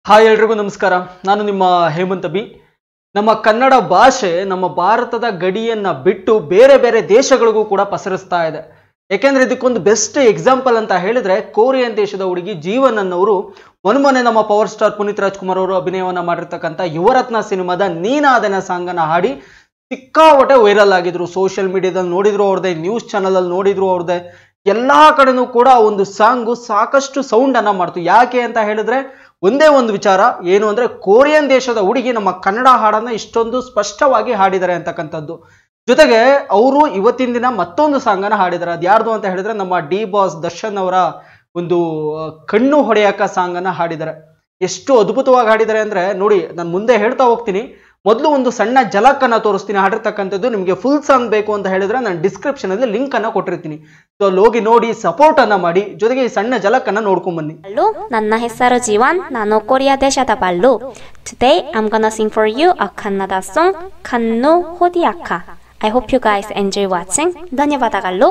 Hi ಎಲ್ರಿಗೂ ನಮಸ್ಕಾರ. ನಾನು ನಿಮ್ಮ ಹೇಮಂತ್ ಬಿ. ನಮ್ಮ ಕನ್ನಡ ಭಾಷೆ ನಮ್ಮ ಭಾರತದ ಗಡಿಯನ್ನ ಬಿಟ್ಟು ಬೇರೆ ಬೇರೆ ದೇಶಗಳಿಗೂ ಕೂಡ ಪಸರಿಸ್ತಾ ಇದೆ. ಯಾಕೆಂದ್ರೆ ಇದಕ್ಕೊಂದು ಬೆಸ್ಟ್ ಎಕ್ಸಾಂಪಲ್ ಅಂತ ಹೇಳಿದ್ರೆ ಕೊರಿಯನ್ ದೇಶದ ಹುಡುಗಿ ಜೀವನ್ ಅನ್ನೋರು ಮೊನ್ನೆ ನಮ್ಮ ಪವರ್ ಸ್ಟಾರ್ ಪುನೀತ್ ರಾಜ್ಕುಮಾರ್ ಅವರು ಅಭಿನಯವನ್ನ ಮಾಡಿರ್ತಕ್ಕಂಥ ಯುವರತ್ನ ಸಿನಿಮಾದ ನೀನಾದೆನ ಸಾಂಗ್ ಅನ್ನ ಹಾಡಿ ಸಿಕ್ಕಾಪಟ್ಟೆ ವೈರಲ್ ಆಗಿದ್ರು. ಸೋಷಿಯಲ್ ಮೀಡಿಯಾದಲ್ಲಿ ನೋಡಿದ್ರು ಅವ್ರದ್ದೇ, ನ್ಯೂಸ್ ಚಾನಲ್ ಅಲ್ಲಿ ನೋಡಿದ್ರು ಅವ್ರದ್ದೇ, ಎಲ್ಲಾ ಕಡೆನೂ ಕೂಡ ಒಂದು ಸಾಂಗು ಸಾಕಷ್ಟು ಸೌಂಡ್ ಅನ್ನ ಮಾಡ್ತು. ಯಾಕೆ ಅಂತ ಹೇಳಿದ್ರೆ ಒಂದೇ ಒಂದು ವಿಚಾರ ಏನು ಅಂದ್ರೆ ಕೊರಿಯನ್ ದೇಶದ ಹುಡುಗಿ ನಮ್ಮ ಕನ್ನಡ ಹಾಡನ್ನ ಇಷ್ಟೊಂದು ಸ್ಪಷ್ಟವಾಗಿ ಹಾಡಿದ್ದಾರೆ ಅಂತಕ್ಕಂಥದ್ದು. ಜೊತೆಗೆ ಅವರು ಇವತ್ತಿನ ದಿನ ಮತ್ತೊಂದು ಸಾಂಗ್ ಅನ್ನ ಹಾಡಿದ್ದಾರೆ. ಅದು ಯಾರ್ದು ಅಂತ ಹೇಳಿದ್ರೆ ನಮ್ಮ ಡಿ ಬಾಸ್ ದರ್ಶನ್ ಅವರ ಒಂದು ಕಣ್ಣು ಹೊಡೆಯಕ ಸಾಂಗ್ ಅನ್ನ ಹಾಡಿದ್ದಾರೆ. ಎಷ್ಟು ಅದ್ಭುತವಾಗಿ ಹಾಡಿದ್ದಾರೆ ಅಂದ್ರೆ ನೋಡಿ, ನಾನು ಮುಂದೆ ಹೇಳ್ತಾ ಹೋಗ್ತೀನಿ. ಮೊದಲು ಒಂದು ಸಣ್ಣ ಜಲಕ್ ಅನ್ನ ತೋರಿಸ್ತೀನಿ ಹಾಡಿರ್ತಕ್ಕಂಥದ್ದು. ನಿಮಗೆ ಫುಲ್ ಸಾಂಗ್ ಬೇಕು ಅಂತ ಹೇಳಿದ್ರೆ ನಾನು ಡಿಸ್ಕ್ರಿಪ್ಷನ್ ಅಲ್ಲಿ ಲಿಂಕ್ ಅನ್ನ ಕೊಟ್ಟಿರ್ತೀನಿ. ಸೊ ಅಲ್ಲಿ ಹೋಗಿ ನೋಡಿ, ಸಪೋರ್ಟ್ ಅನ್ನ ಮಾಡಿ, ಜೊತೆಗೆ ಈ ಸಣ್ಣ ಜಲಕ್ ಅನ್ನ ನೋಡ್ಕೊಂಡ್ ಬನ್ನಿ. ನನ್ನ ಹೆಸರು ಜೀವನ್, ನಾನು ಕೊರಿಯಾ ದೇಶದ ಬಾಳು. Today I'm gonna sing for you a Kannada song, ಕಣ್ಣು ಹೊಡೆಯಕ. I hope you guys enjoy watching. ಧನ್ಯವಾದಗಳು.